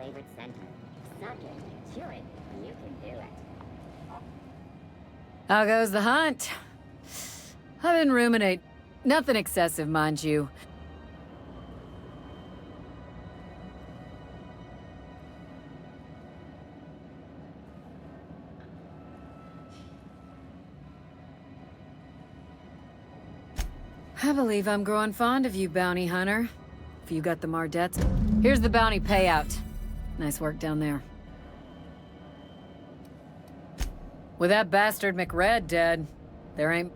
favorite center. Suck it, chew it, you can do it. How goes the hunt? I've been ruminating. Nothing excessive, mind you. I believe I'm growing fond of you, bounty hunter. If you got the Mardettes, here's the bounty payout. Nice work down there. With that bastard McRed dead, there ain't...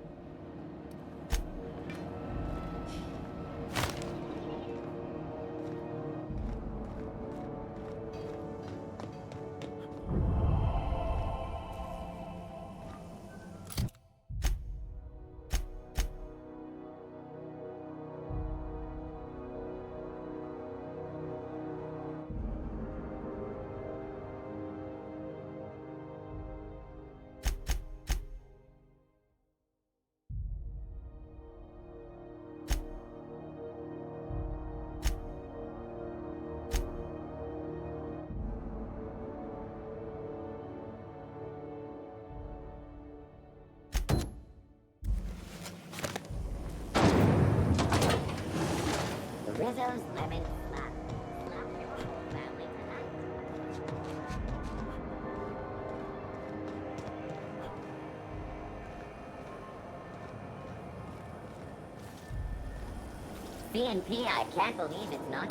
Rizzo's lemon slap. Slap your whole family tonight. CNP, I can't believe it's not.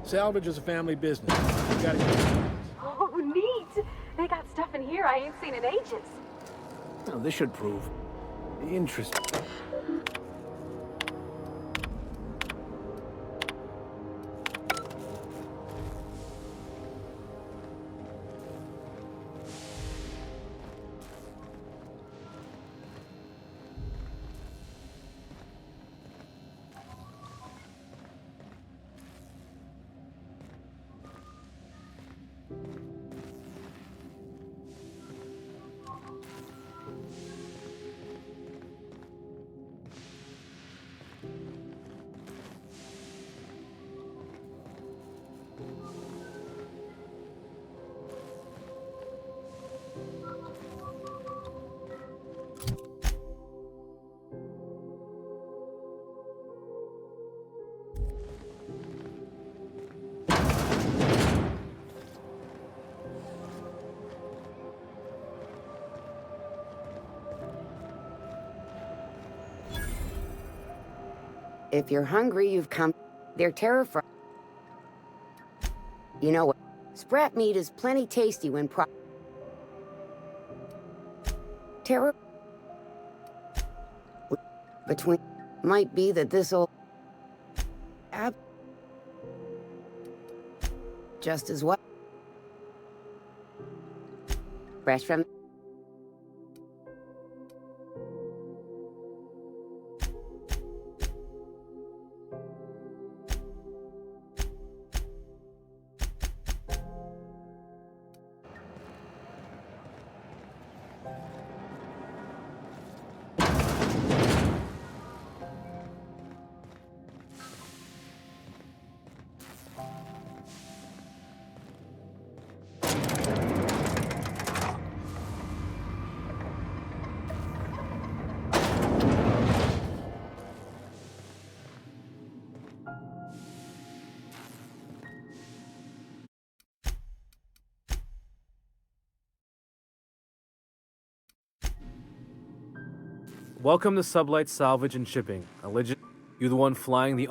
Salvage is a family business. You gotta get... Oh, neat! They got stuff in here I ain't seen in ages. Oh, this should prove interesting. If you're hungry, you've come. They're terrified. You know what? Sprat meat is plenty tasty when terror between might be that this'll just as well. Fresh from Welcome to Sublight Salvage and Shipping. You the one flying the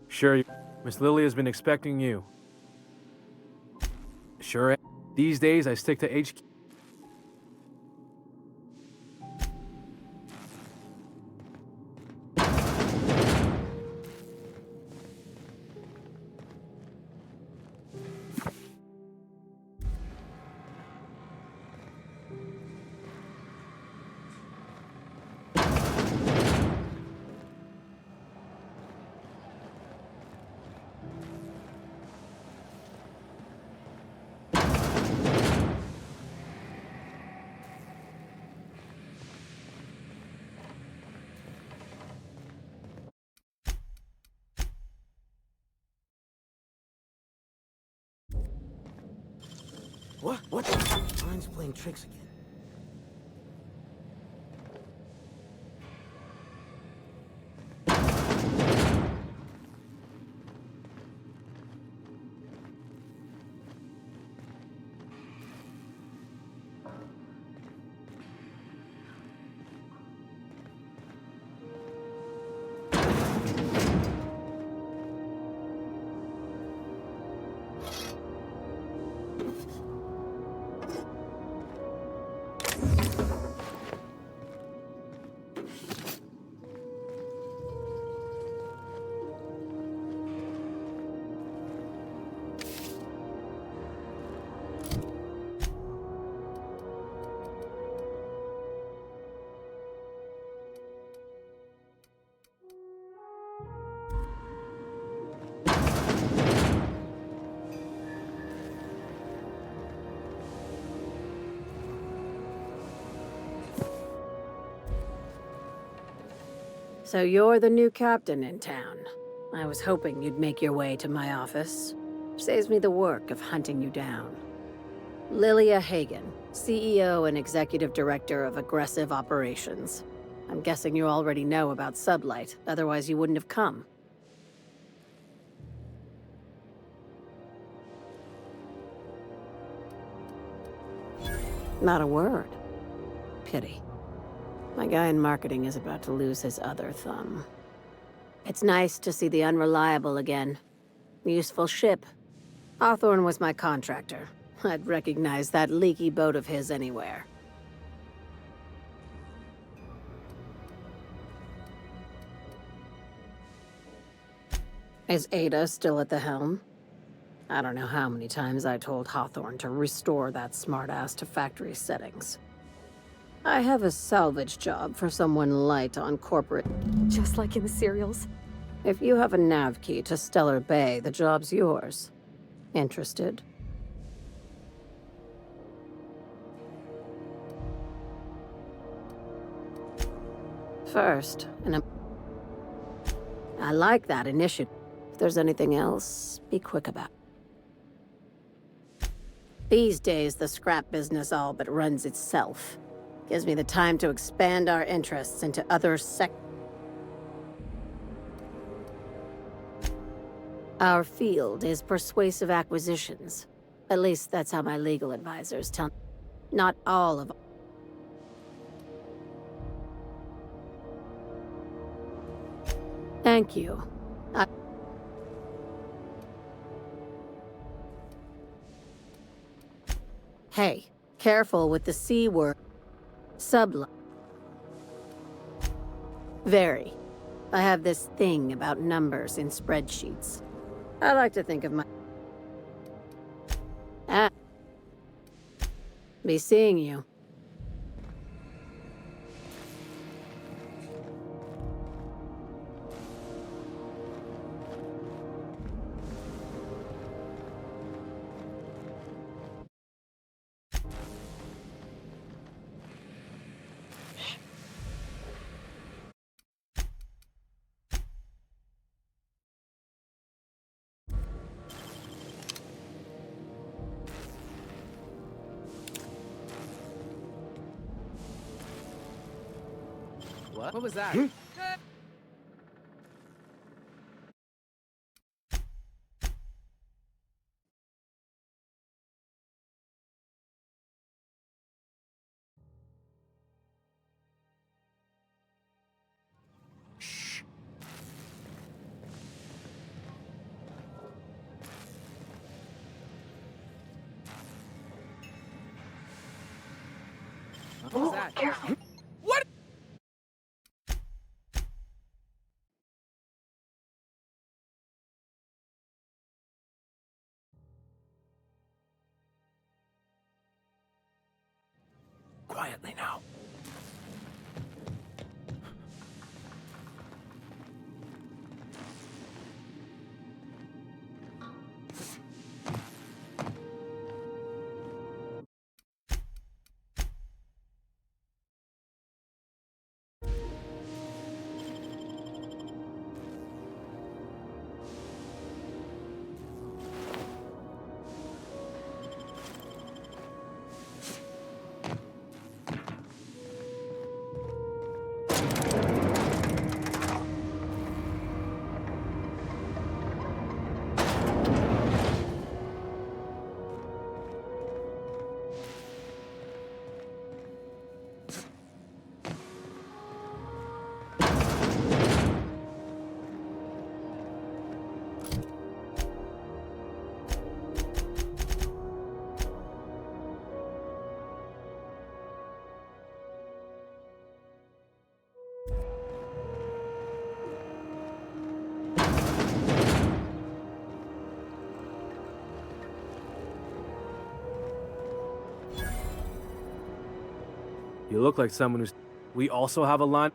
Sure, Miss Lily has been expecting you. Sure. These days I stick to HQ. What? What? Mine's playing tricks again. So you're the new captain in town. I was hoping you'd make your way to my office. Saves me the work of hunting you down. Lilia Hagen, CEO and Executive Director of Aggressive Operations. I'm guessing you already know about Sublight, otherwise you wouldn't have come. Not a word. Pity. My guy in marketing is about to lose his other thumb. It's nice to see the Unreliable again. Useful ship. Hawthorne was my contractor. I'd recognize that leaky boat of his anywhere. Is Ada still at the helm? I don't know how many times I told Hawthorne to restore that smartass to factory settings. I have a salvage job for someone light on corporate. Just like in the serials. If you have a nav key to Stellar Bay, the job's yours. Interested? First, I like that initiative. If there's anything else, be quick about it. These days, the scrap business all but runs itself. Gives me the time to expand our interests into other Our field is persuasive acquisitions. At least that's how my legal advisors tell me. Not all of... Thank you. Hey, careful with the C word. Subline. Very. I have this thing about numbers in spreadsheets. I like to think of my... Be seeing you. What was that? What was that? Careful. What? Quietly now. You look like someone who's... We also have a line...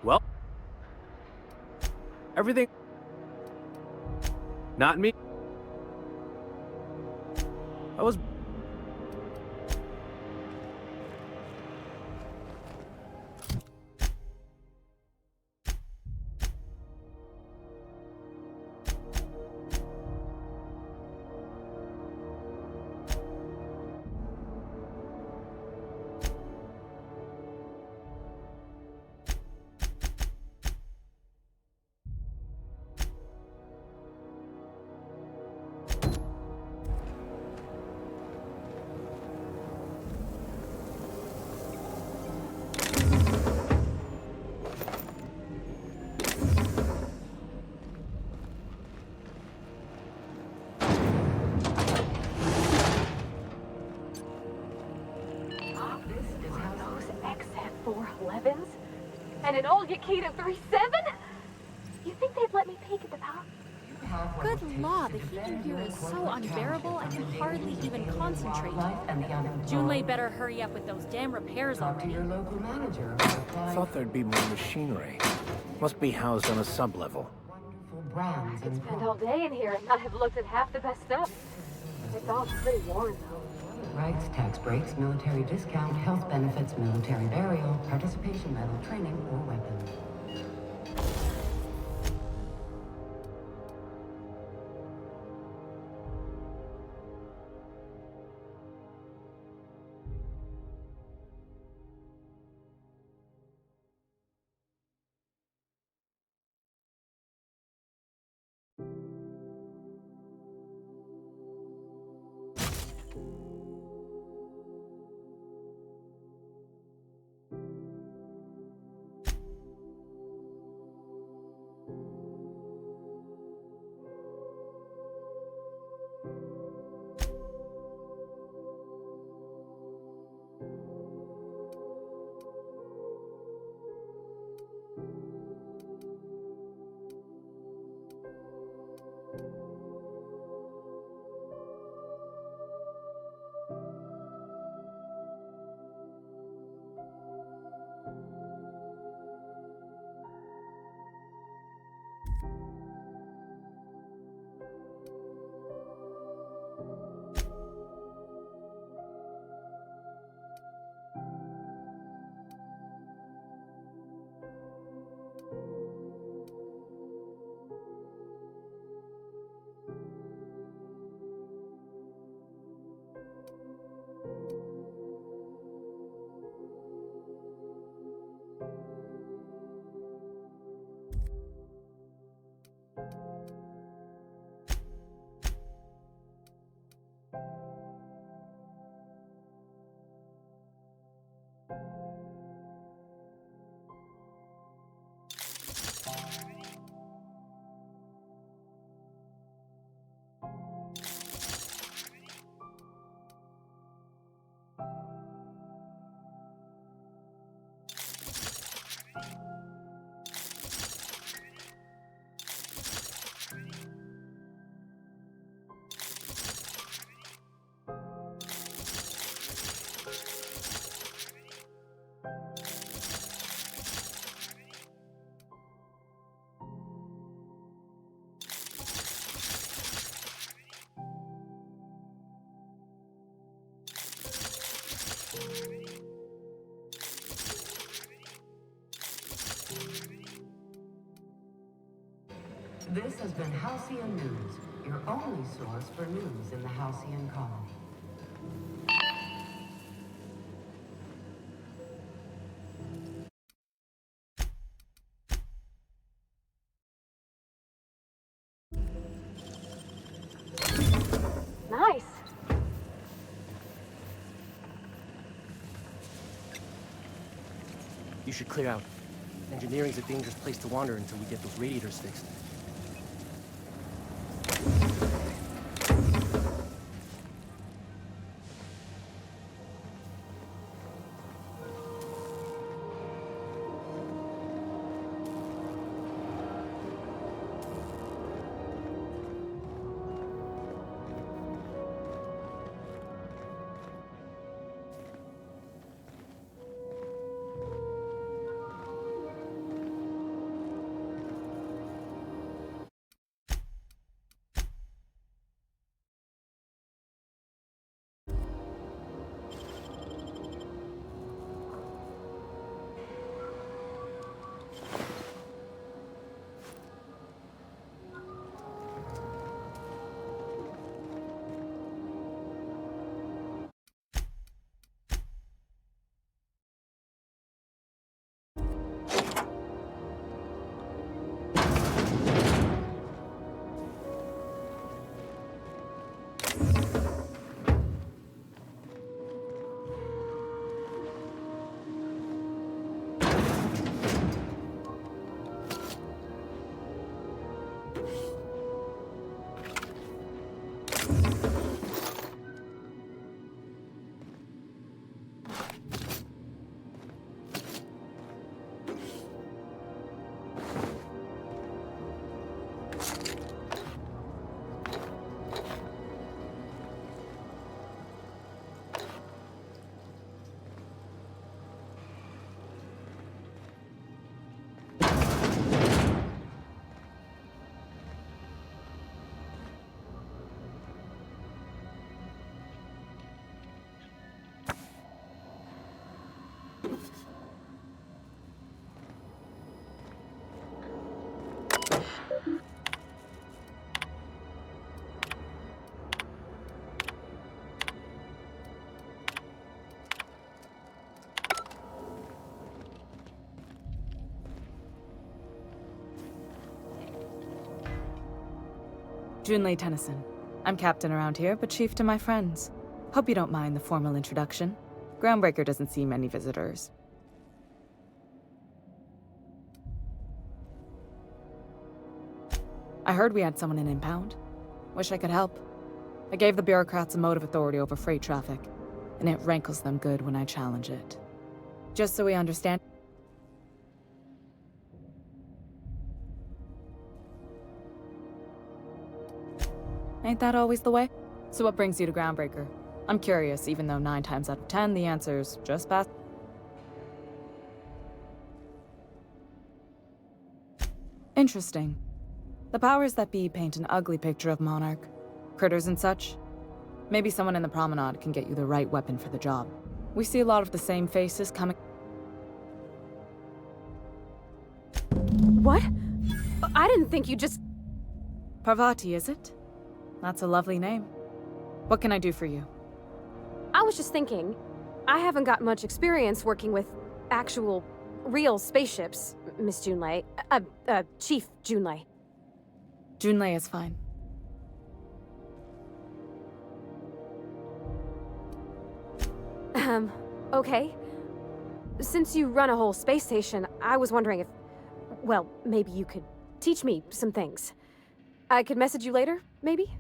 Well... Everything... Not me. I was... Those XF411s? And an old Yakita 37? You think they'd let me peek at the power? Good law, the heating here is so unbearable I can hardly even concentrate. Junlei better hurry up with those damn repairs already. Thought there'd be more machinery. Must be housed on a sub-level. I could spend all day in here and not have looked at half the best stuff. It's all pretty worn, though. Rights, tax breaks, military discount, health benefits, military burial, participation medal, training, or weapons. This has been Halcyon News, your only source for news in the Halcyon colony. Nice. You should clear out. Engineering's a dangerous place to wander until we get those radiators fixed. Junlei Tennyson. I'm captain around here, but chief to my friends. Hope you don't mind the formal introduction. Groundbreaker doesn't see many visitors. I heard we had someone in impound. Wish I could help. I gave the bureaucrats a motive authority over freight traffic, and it rankles them good when I challenge it. Just so we understand. Ain't that always the way? So what brings you to Groundbreaker? I'm curious, even though 9 times out of 10 the answer's just pass. Interesting. The powers that be paint an ugly picture of Monarch. Critters and such. Maybe someone in the promenade can get you the right weapon for the job. We see a lot of the same faces coming. What? I didn't think you just... Parvati, is it? That's a lovely name. What can I do for you? I was just thinking, I haven't got much experience working with actual, real spaceships, Miss Junlei. Chief Junlei. Junlei is fine. Okay. Since you run a whole space station, I was wondering if... Well, maybe you could teach me some things. I could message you later, maybe?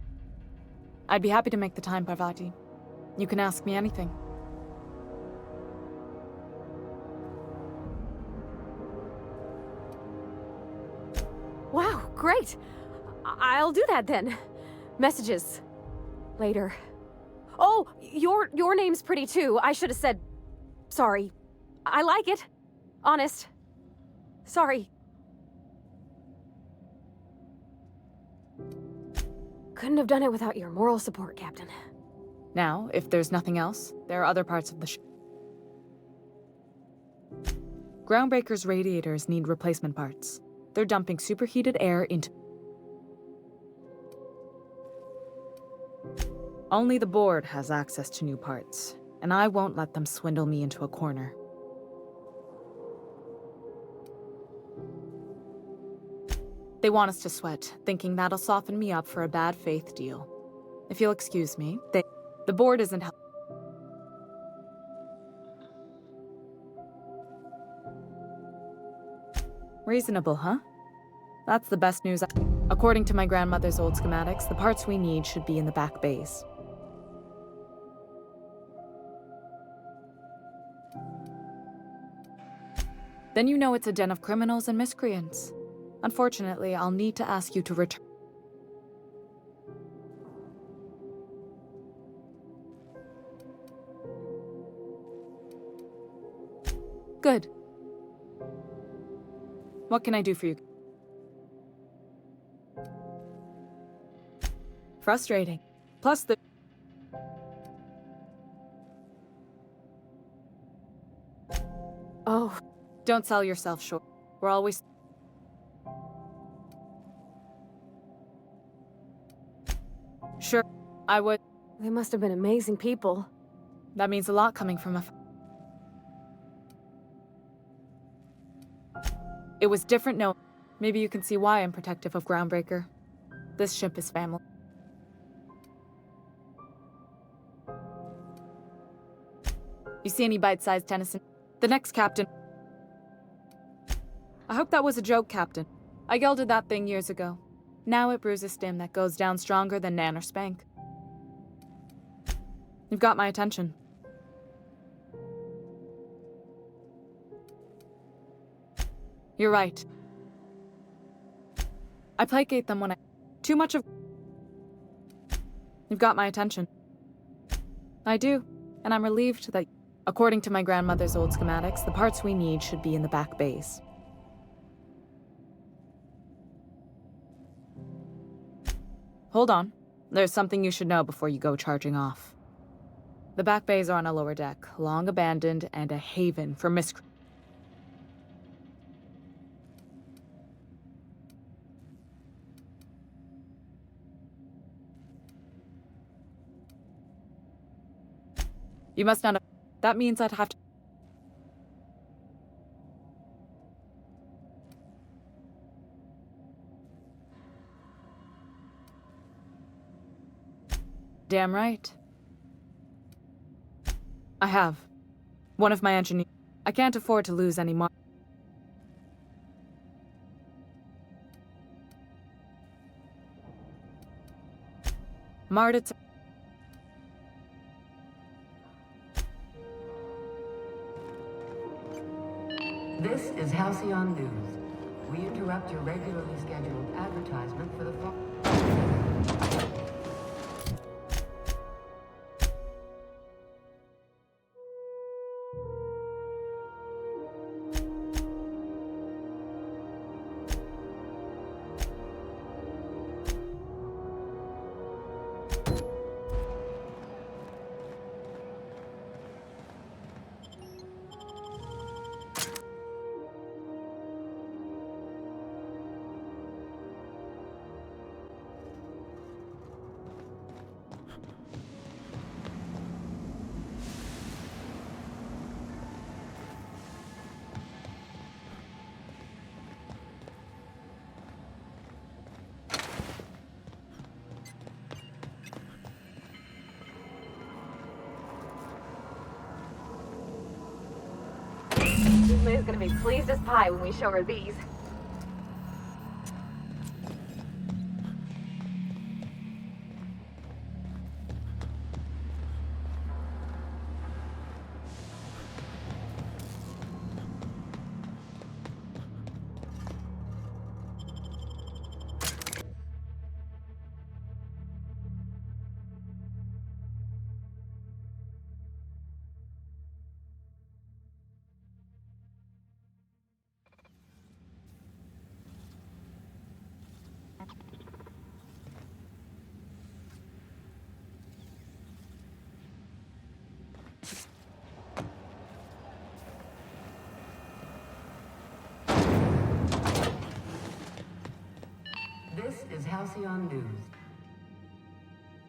I'd be happy to make the time, Parvati. You can ask me anything. Wow, great! I'll do that then. Messages. Later. Oh, your name's pretty too. I should have said... Sorry. I like it. Honest. Sorry. Couldn't have done it without your moral support, Captain. Now, if there's nothing else, there are other parts of the ship. Groundbreaker's radiators need replacement parts. They're dumping superheated air into... Only the board has access to new parts, and I won't let them swindle me into a corner. They want us to sweat, thinking that'll soften me up for a bad faith deal. If you'll excuse me, the board isn't Reasonable, huh? That's the best news. According to my grandmother's old schematics, the parts we need should be in the back bays. Then you know it's a den of criminals and miscreants. Unfortunately, I'll need to ask you to return. Good. What can I do for you? Frustrating. Plus the... Oh. Don't sell yourself short. We're always... Sure, I would. They must have been amazing people. That means a lot coming from a... It was different, no. Maybe you can see why I'm protective of Groundbreaker. This ship is family. You see any bite-sized Tennyson? The next captain... I hope that was a joke, Captain. I gelded that thing years ago. Now it brews a stim that goes down stronger than Nan or Spank. You've got my attention. You're right. I placate them when I... Too much of... You've got my attention. I do, and I'm relieved that, according to my grandmother's old schematics, the parts we need should be in the back bays. Hold on. There's something you should know before you go charging off. The back bays are on a lower deck, long abandoned, and a haven for miscreants. You must not have... That means I'd have to... Damn right. I have. One of my engineers. I can't afford to lose any more. Marta... This is Halcyon News. We interrupt your regularly scheduled advertisement for the May's gonna be pleased as pie when we show her these. This is Halcyon News.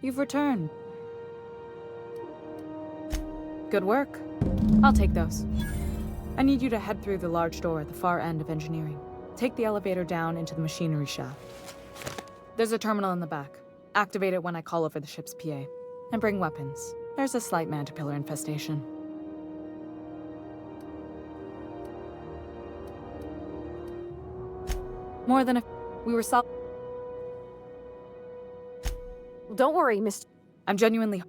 You've returned. Good work. I'll take those. I need you to head through the large door at the far end of engineering. Take the elevator down into the machinery shaft. There's a terminal in the back. Activate it when I call over the ship's PA. And bring weapons. There's a slight mantipillar infestation. More than a... We were Don't worry, Mr. I'm genuinely...